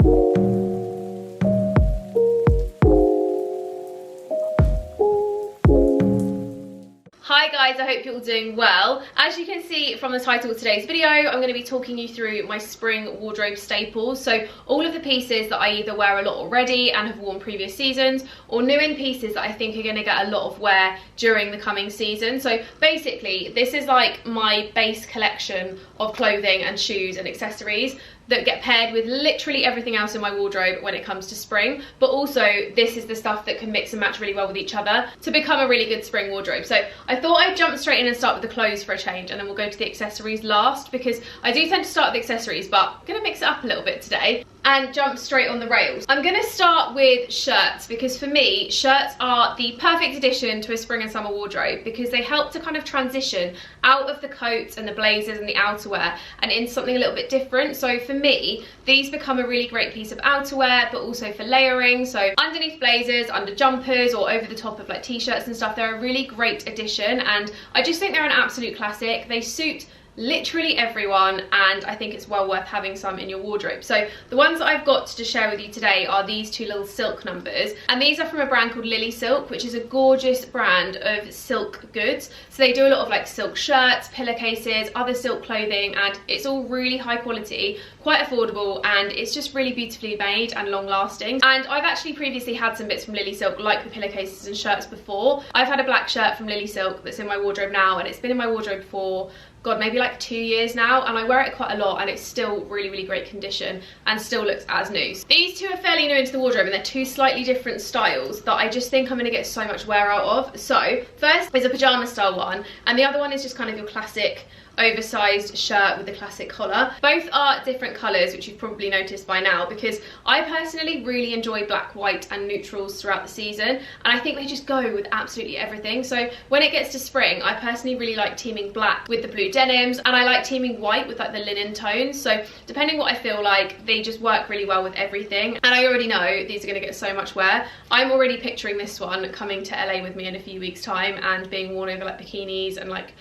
Hi guys, I hope you're all doing well. As you can see from the title of today's video, I'm going to be talking you through my spring wardrobe staples. So all of the pieces that I either wear a lot already and have worn previous seasons, or new in pieces that I think are going to get a lot of wear during the coming season. So basically, this is like my base collection of clothing and shoes and accessories that get paired with literally everything else in my wardrobe when it comes to spring. But also, this is the stuff that can mix and match really well with each other to become a really good spring wardrobe. So I thought I'd jump straight in and start with the clothes for a change, and then we'll go to the accessories last, because I do tend to start with the accessories, but I'm gonna mix it up a little bit today and jump straight on the rails. I'm gonna start with shirts, because for me, shirts are the perfect addition to a spring and summer wardrobe, because they help to kind of transition out of the coats and the blazers and the outerwear and into something a little bit different. So for me, these become a really great piece of outerwear, but also for layering. So underneath blazers, under jumpers, or over the top of like t-shirts and stuff, they're a really great addition, and I just think they're an absolute classic. They suit literally everyone, and I think it's well worth having some in your wardrobe. So the ones that I've got to share with you today are these two little silk numbers, and these are from a brand called Lily Silk, which is a gorgeous brand of silk goods. So they do a lot of like silk shirts, pillowcases, other silk clothing, and it's all really high quality, quite affordable, and it's just really beautifully made and long lasting. And I've actually previously had some bits from Lily Silk, like the pillowcases and shirts before. I've had a black shirt from Lily Silk that's in my wardrobe now, and it's been in my wardrobe for God, maybe like 2 years now, and I wear it quite a lot, and it's still really great condition and still looks as new. These two are fairly new into the wardrobe, and they're two slightly different styles that I just think I'm going to get so much wear out of. So first is a pajama style one, and the other one is just kind of your classic oversized shirt with the classic collar. Both are different colours, which you've probably noticed by now, because I personally really enjoy black, white and neutrals throughout the season, and I think they just go with absolutely everything. So when it gets to spring, I personally really like teaming black with the blue denims, and I like teaming white with like the linen tones. So depending what I feel like, they just work really well with everything, and I already know these are going to get so much wear. I'm already picturing this one coming to LA with me in a few weeks time and being worn over like bikinis and like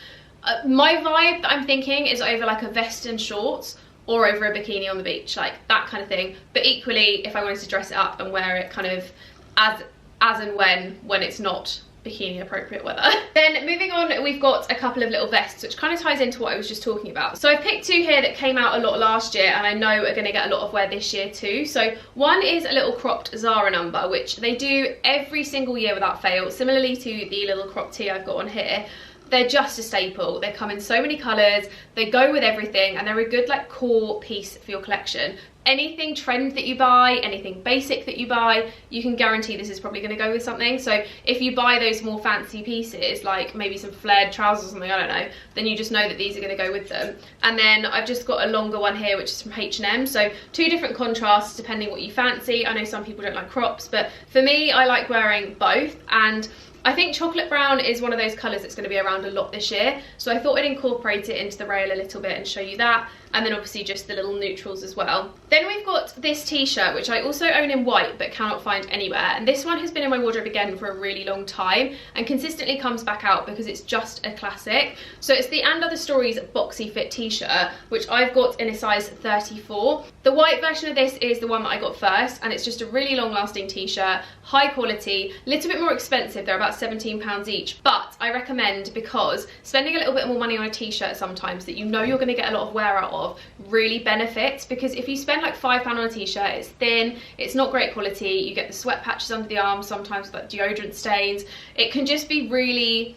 my vibe that I'm thinking is over like a vest and shorts, or over a bikini on the beach, like that kind of thing. But equally, if I wanted to dress it up and wear it kind of as and when it's not bikini appropriate weather. Then moving on, we've got a couple of little vests, which kind of ties into what I was just talking about. So I've picked two here that came out a lot last year, and I know are going to get a lot of wear this year too. So one is a little cropped Zara number, which they do every single year without fail, similarly to the little cropped tee I've got on here. They're just a staple. They come in so many colours, they go with everything, and they're a good like core piece for your collection. Anything trend that you buy, anything basic that you buy, you can guarantee this is probably going to go with something. So if you buy those more fancy pieces, like maybe some flared trousers or something, I don't know, then you just know that these are going to go with them. And then I've just got a longer one here, which is from H&M. So two different contrasts depending what you fancy. I know some people don't like crops, but for me, I like wearing both, and I think chocolate brown is one of those colours that's going to be around a lot this year, so I thought I'd incorporate it into the rail a little bit and show you that, and then obviously just the little neutrals as well. Then we've got this t-shirt, which I also own in white but cannot find anywhere, and this one has been in my wardrobe again for a really long time and consistently comes back out because it's just a classic. So it's the And Other Stories boxy fit t-shirt, which I've got in a size 34. The white version of this is the one that I got first, and it's just a really long lasting t-shirt, high quality, a little bit more expensive. They're about £17 each, but I recommend, because spending a little bit more money on a t-shirt sometimes that you know you're going to get a lot of wear out of really benefits, because if you spend like £5 on a t-shirt, it's thin, it's not great quality, you get the sweat patches under the arms, sometimes like deodorant stains. It can just be really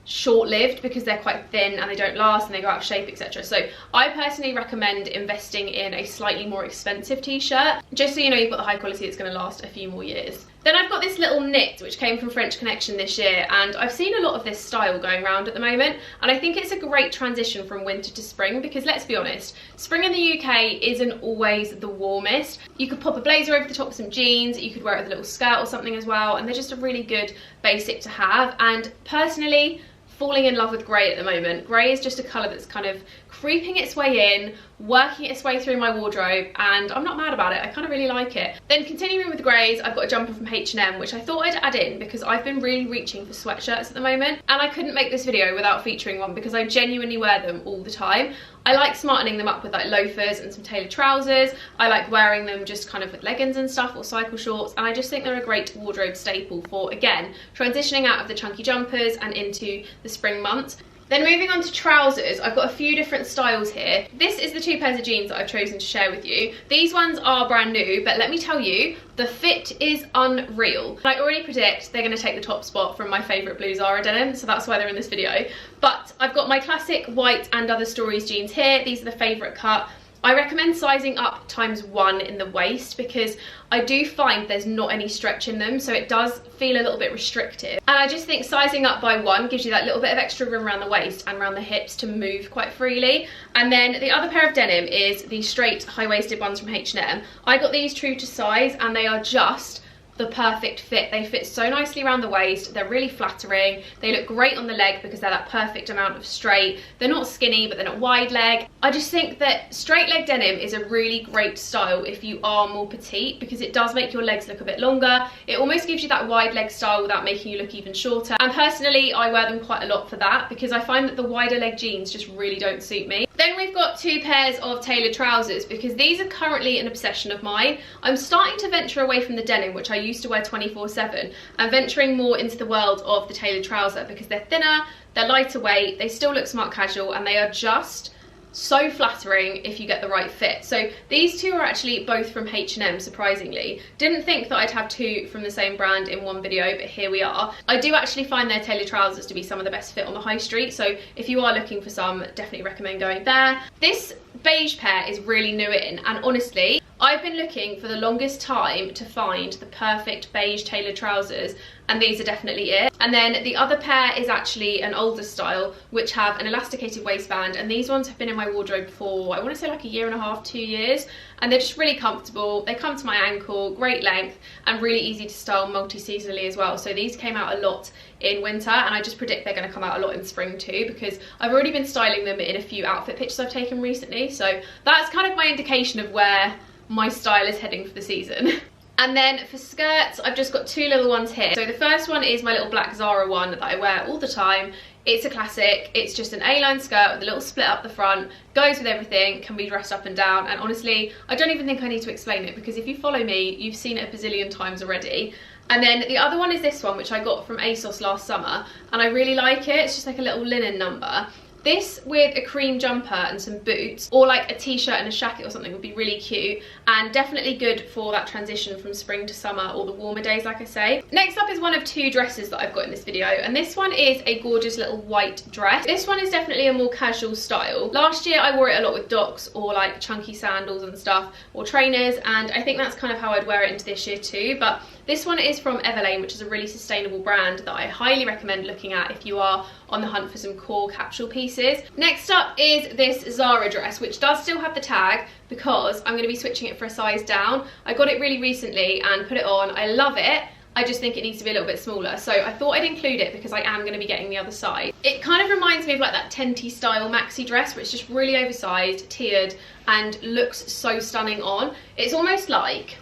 short-lived because they're quite thin and they don't last and they go out of shape, etc. So I personally recommend investing in a slightly more expensive t-shirt, just so you know you've got the high quality that's going to last a few more years. Then I've got this little knit which came from French Connection this year, and I've seen a lot of this style going around at the moment, and I think it's a great transition from winter to spring, because let's be honest, spring in the UK isn't always the warmest. You could pop a blazer over the top of some jeans, you could wear it with a little skirt or something as well, and they're just a really good basic to have. And personally, falling in love with grey at the moment. Grey is just a colour that's kind of creeping its way in, working its way through my wardrobe, and I'm not mad about it. I kind of really like it. Then continuing with greys, I've got a jumper from H&M, which I thought I'd add in because I've been really reaching for sweatshirts at the moment, and I couldn't make this video without featuring one because I genuinely wear them all the time. I like smartening them up with like loafers and some tailored trousers. I like wearing them just kind of with leggings and stuff or cycle shorts, and I just think they're a great wardrobe staple for, again, transitioning out of the chunky jumpers and into the spring months. Then moving on to trousers, I've got a few different styles here. This is the 2 pairs of jeans that I've chosen to share with you. These ones are brand new, but let me tell you, the fit is unreal. I already predict they're gonna take the top spot from my favorite blue Zara denim, so that's why they're in this video. But I've got my classic white and other stories jeans here. These are the favorite cut. I recommend sizing up ×1 in the waist because I do find there's not any stretch in them, so it does feel a little bit restrictive. And I just think sizing up by 1 gives you that little bit of extra room around the waist and around the hips to move quite freely. And then the other pair of denim is the straight high-waisted ones from H&M. I got these true to size and they are just the perfect fit. They fit so nicely around the waist, they're really flattering, they look great on the leg because they're that perfect amount of straight. They're not skinny, but they're not wide leg. I just think that straight leg denim is a really great style if you are more petite, because it does make your legs look a bit longer. It almost gives you that wide leg style without making you look even shorter. And personally, I wear them quite a lot for that, because I find that the wider leg jeans just really don't suit me. Then we've got 2 pairs of tailored trousers, because these are currently an obsession of mine. I'm starting to venture away from the denim, which I used to wear 24/7, and venturing more into the world of the tailored trouser, because they're thinner, they're lighter weight, they still look smart casual, and they are just so flattering if you get the right fit. So these 2 are actually both from H&M, surprisingly. Didn't think that I'd have 2 from the same brand in one video, but here we are. I do actually find their tailored trousers to be some of the best fit on the high street, so if you are looking for some, definitely recommend going there. This beige pair is really new in, and honestly, I've been looking for the longest time to find the perfect beige tailored trousers, and these are definitely it. And then the other pair is actually an older style, which have an elasticated waistband, and these ones have been in my wardrobe for, I want to say like 1.5 to 2 years, and they're just really comfortable. They come to my ankle, great length, and really easy to style multi-seasonally as well. So these came out a lot in winter, and I just predict they're going to come out a lot in spring too, because I've already been styling them in a few outfit pictures I've taken recently. So that's kind of my indication of where my style is heading for the season. And then for skirts, I've just got 2 little ones here. So the first one is my little black Zara one that I wear all the time. It's a classic. It's just an A-line skirt with a little split up the front, goes with everything, can be dressed up and down, and honestly, I don't even think I need to explain it, because if you follow me, you've seen it a bazillion times already. And then the other one is this one, which I got from ASOS last summer, and I really like it. It's just like a little linen number. This with a cream jumper and some boots, or like a t-shirt and a jacket or something, would be really cute, and definitely good for that transition from spring to summer or the warmer days, like I say. Next up is one of 2 dresses that I've got in this video, and this one is a gorgeous little white dress. This one is definitely a more casual style. Last year I wore it a lot with Docs or like chunky sandals and stuff, or trainers, and I think that's kind of how I'd wear it into this year too. But this one is from Everlane, which is a really sustainable brand that I highly recommend looking at if you are on the hunt for some core capsule pieces. Next up is this Zara dress, which does still have the tag, because I'm going to be switching it for a size down. I got it really recently and put it on. I love it. I just think it needs to be a little bit smaller, so I thought I'd include it because I am going to be getting the other side. It kind of reminds me of like that tenty style maxi dress, where it's just really oversized, tiered, and looks so stunning on. It's almost like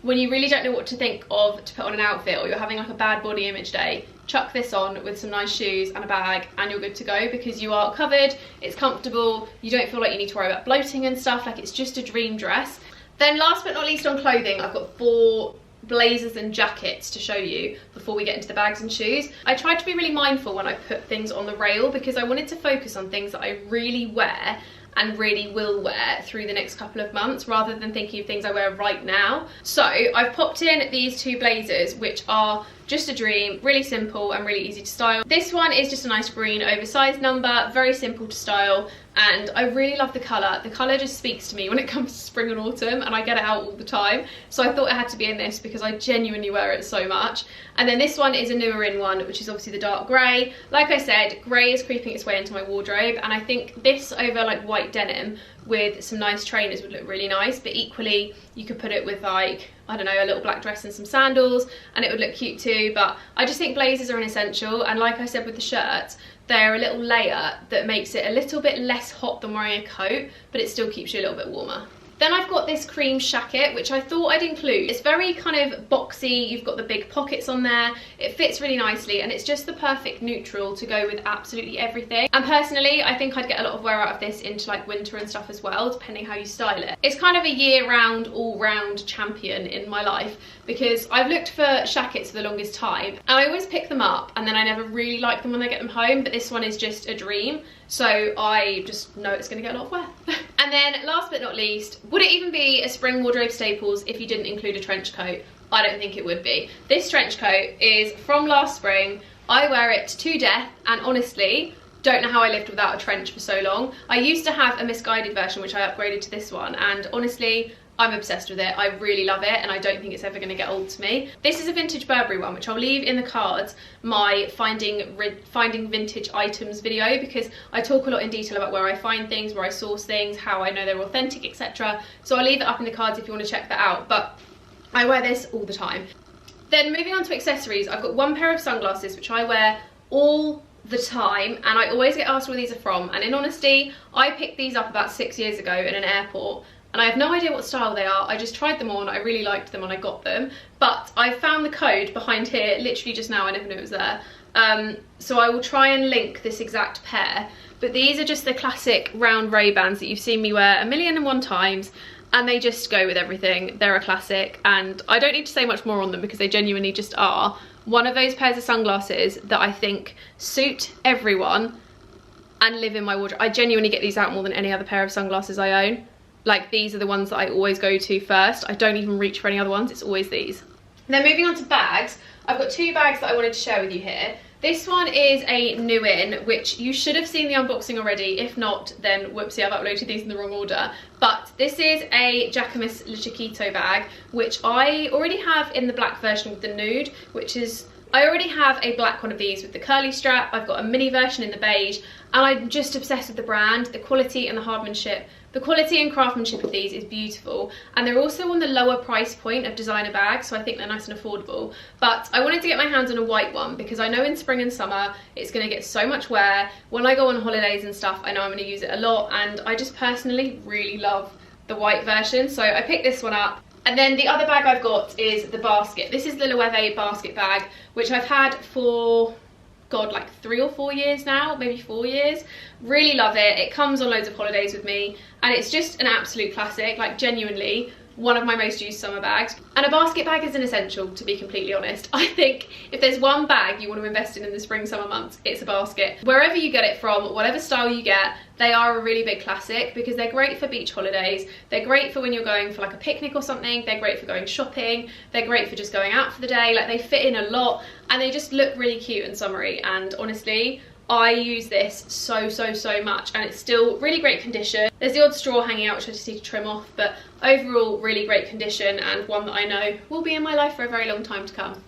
when you really don't know what to think of to put on an outfit, or you're having like a bad body image day, chuck this on with some nice shoes and a bag and you're good to go, because you are covered, it's comfortable, you don't feel like you need to worry about bloating and stuff. Like, it's just a dream dress. Then last but not least on clothing, I've got 4 blazers and jackets to show you before we get into the bags and shoes. I tried to be really mindful when I put things on the rail, because I wanted to focus on things that I really wear and really will wear through the next couple of months, rather than thinking of things I wear right now. So I've popped in these 2 blazers, which are just a dream, really simple and really easy to style. This one is just a nice green oversized number, very simple to style, and I really love the colour. The colour just speaks to me when it comes to spring and autumn, and I get it out all the time, so I thought it had to be in this because I genuinely wear it so much. And then this one is a newer in one, which is obviously the dark grey. Like I said, grey is creeping its way into my wardrobe, and I think this over like white denim with some nice trainers would look really nice, but equally you could put it with like, I don't know, a little black dress and some sandals and it would look cute too. But I just think blazers are an essential, and like I said with the shirts, they're a little layer that makes it a little bit less hot than wearing a coat, but it still keeps you a little bit warmer. Then I've got this cream shacket, which I thought I'd include. It's very kind of boxy, you've got the big pockets on there, it fits really nicely, and it's just the perfect neutral to go with absolutely everything. And personally, I think I'd get a lot of wear out of this into like winter and stuff as well, depending how you style it. It's kind of a year-round, all-round champion in my life, because I've looked for shackets for the longest time, and I always pick them up, and then I never really like them when I get them home, but this one is just a dream. So I just know it's going to get a lot of wear. And then last but not least, would it even be a spring wardrobe staples if you didn't include a trench coat? I don't think it would be. This trench coat is from last spring. I wear it to death, and honestly, don't know how I lived without a trench for so long. I used to have a misguided version, which I upgraded to this one, and honestly, I'm obsessed with it. I really love it, and I don't think it's ever going to get old to me. This is a vintage Burberry one, which I'll leave in the cards, my finding vintage items video, because I talk a lot in detail about where I find things, where I source things, how I know they're authentic, etc. So I'll leave it up in the cards if you want to check that out, but I wear this all the time. Then moving on to accessories, I've got one pair of sunglasses, which I wear all the time, and I always get asked where these are from, and in honesty, I picked these up about 6 years ago in an airport, and I have no idea what style they are. I just tried them on, I really liked them, and I got them. But I found the code behind here literally just now, I never knew it was there. So I will try and link this exact pair. But these are just the classic round Ray-Bans that you've seen me wear 1,000,001 times, and they just go with everything. They're a classic, and I don't need to say much more on them because they genuinely just are one of those pairs of sunglasses that I think suit everyone and live in my wardrobe. I genuinely get these out more than any other pair of sunglasses I own. Like, these are the ones that I always go to first. I don't even reach for any other ones, it's always these. Then moving on to bags, I've got two bags that I wanted to share with you here. This one is a new in, which you should have seen the unboxing already. If not, then whoopsie, I've uploaded these in the wrong order. But this is a Jacquemus Le Chiquito bag, which I already have in the black version with the nude, which is, I already have a black one of these with the curly strap. I've got a mini version in the beige, and I'm just obsessed with the brand, the quality and the hardmanship. The quality and craftsmanship of these is beautiful, and they're also on the lower price point of designer bags, so I think they're nice and affordable. But I wanted to get my hands on a white one because I know in spring and summer it's going to get so much wear. When I go on holidays and stuff, I know I'm going to use it a lot, and I just personally really love the white version, so I picked this one up. And then the other bag I've got is the basket. This is the Levee Basket Bag, which I've had for, God, like 3 or 4 years now, maybe 4 years. Really love it. It comes on loads of holidays with me, and it's just an absolute classic, like genuinely one of my most used summer bags. And a basket bag is an essential, to be completely honest. I think if there's one bag you want to invest in the spring summer months, it's a basket. Wherever you get it from, whatever style you get, they are a really big classic because they're great for beach holidays, they're great for when you're going for like a picnic or something, they're great for going shopping, they're great for just going out for the day. Like, they fit in a lot and they just look really cute and summery, and honestly I use this so much, and it's still really great condition. There's the odd straw hanging out which I just need to trim off, but overall really great condition, and one that I know will be in my life for a very long time to come.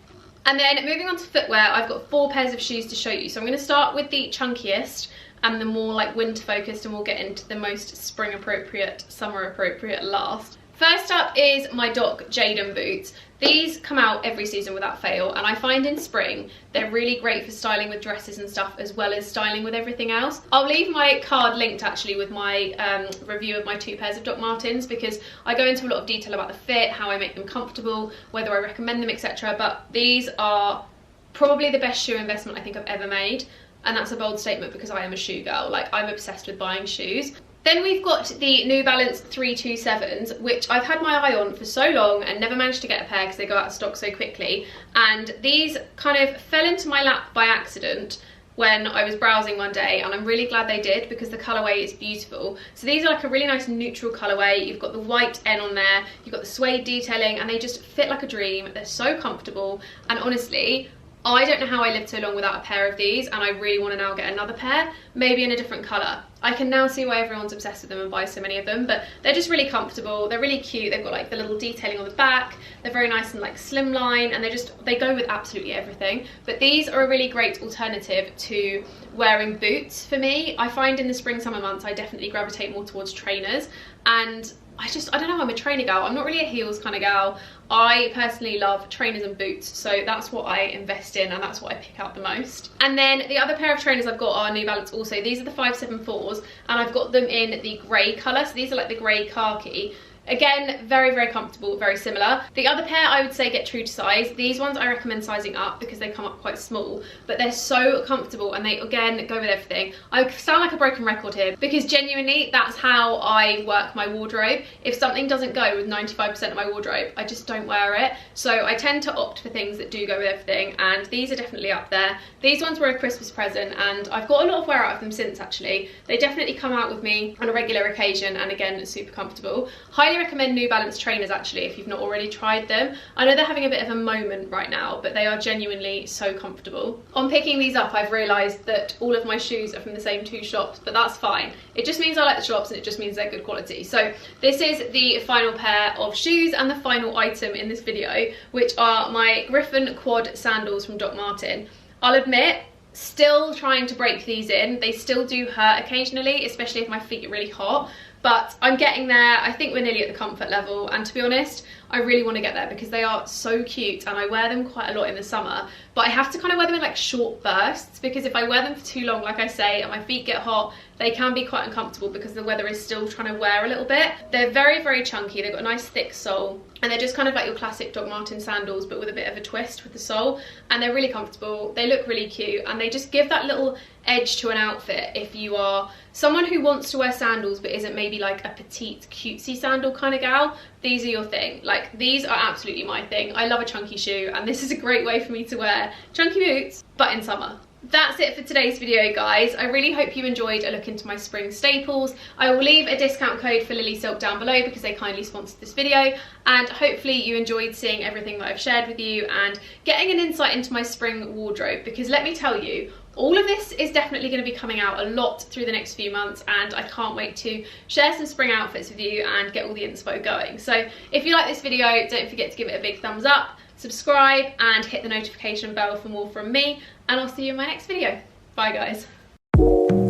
And then moving on to footwear, I've got 4 pairs of shoes to show you. So I'm going to start with the chunkiest and the more like winter focused, and we'll get into the most spring appropriate, summer appropriate last. First up is my Doc Jaden boots. These come out every season without fail, and I find in spring they're really great for styling with dresses and stuff as well as styling with everything else. I'll leave my card linked actually with my review of my 2 pairs of Doc Martens, because I go into a lot of detail about the fit, how I make them comfortable, whether I recommend them, etc. But these are probably the best shoe investment I think I've ever made, and that's a bold statement because I am a shoe girl. Like, I'm obsessed with buying shoes. Then we've got the New Balance 327s, which I've had my eye on for so long and never managed to get a pair because they go out of stock so quickly. And these kind of fell into my lap by accident when I was browsing one day, and I'm really glad they did because the colourway is beautiful. So these are like a really nice neutral colourway. You've got the white N on there, you've got the suede detailing, and they just fit like a dream. They're so comfortable, and honestly, I don't know how I lived so long without a pair of these, and I really want to now get another pair, maybe in a different colour. I can now see why everyone's obsessed with them and buys so many of them, but they're just really comfortable, they're really cute, they've got like the little detailing on the back, they're very nice and like slimline, and they go with absolutely everything. But these are a really great alternative to wearing boots for me. I find in the spring summer months I definitely gravitate more towards trainers, and I don't know, I'm a trainer gal. I'm not really a heels kind of gal. I personally love trainers and boots, so that's what I invest in and that's what I pick out the most. And then the other pair of trainers I've got are New Balance also. These are the 574s, and I've got them in the grey colour, so these are like the grey khaki. again, very, very comfortable, very similar. The other pair I would say get true to size. These ones I recommend sizing up because they come up quite small, but they're so comfortable and they, again, go with everything. I sound like a broken record here because genuinely that's how I work my wardrobe. If something doesn't go with 95% of my wardrobe, I just don't wear it. So I tend to opt for things that do go with everything, and these are definitely up there. These ones were a Christmas present and I've got a lot of wear out of them since actually. They definitely come out with me on a regular occasion and again, super comfortable. Highly recommend New Balance trainers actually if you've not already tried them. I know they're having a bit of a moment right now, but they are genuinely so comfortable. On picking these up, I've realised that all of my shoes are from the same 2 shops, but that's fine. It just means I like the shops and it just means they're good quality. So this is the final pair of shoes and the final item in this video, which are my Griffin quad sandals from Doc Martin. I'll admit, still trying to break these in. They still do hurt occasionally, especially if my feet are really hot, but I'm getting there. I think we're nearly at the comfort level, and to be honest, I really want to get there because they are so cute and I wear them quite a lot in the summer, but I have to kind of wear them in like short bursts because if I wear them for too long, like I say, and my feet get hot, they can be quite uncomfortable because the weather is still trying to wear a little bit. They're very, very chunky. They've got a nice thick sole and they're just kind of like your classic Doc Martin sandals, but with a bit of a twist with the sole, and they're really comfortable. They look really cute and they just give that little edge to an outfit if you are someone who wants to wear sandals but isn't maybe like a petite cutesy sandal kind of gal. These are your thing. Like, these are absolutely my thing. I love a chunky shoe and this is a great way for me to wear chunky boots but in summer. That's it for today's video, guys. I really hope you enjoyed a look into my spring staples. I will leave a discount code for Lily Silk down below because they kindly sponsored this video, and hopefully you enjoyed seeing everything that I've shared with you and getting an insight into my spring wardrobe, because let me tell you, all of this is definitely going to be coming out a lot through the next few months, and I can't wait to share some spring outfits with you and get all the inspo going. So if you like this video, don't forget to give it a big thumbs up, subscribe and hit the notification bell for more from me, and I'll see you in my next video. Bye guys.